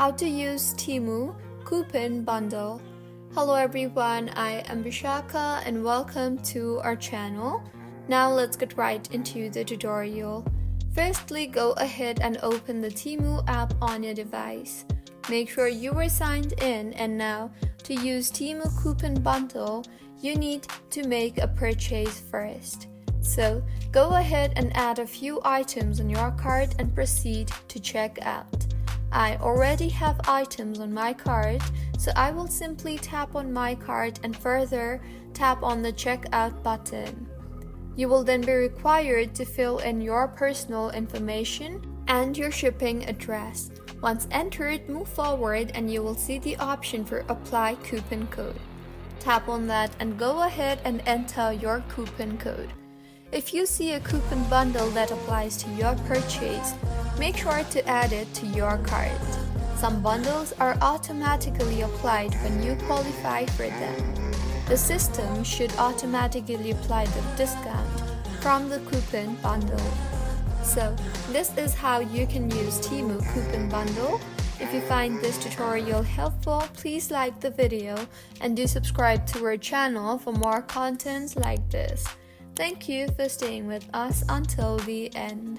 How to use Temu coupon bundle. Hello everyone, I am Vishaka and welcome to our channel. Now let's get right into the tutorial. Firstly, go ahead and open the Temu app on your device. Make sure you are signed in, and now to use Temu coupon bundle, you need to make a purchase first. So go ahead and add a few items on your cart and proceed to check out. I already have items on my cart, so I will simply tap on my cart and further tap on the checkout button. You will then be required to fill in your personal information and your shipping address. Once entered, move forward and you will see the option for apply coupon code. Tap on that and go ahead and enter your coupon code. If you see a coupon bundle that applies to your purchase, make sure to add it to your cart. Some bundles are automatically applied when you qualify for them. The system should automatically apply the discount from the coupon bundle. So, this is how you can use Temu coupon bundle. If you find this tutorial helpful, please like the video and do subscribe to our channel for more contents like this. Thank you for staying with us until the end.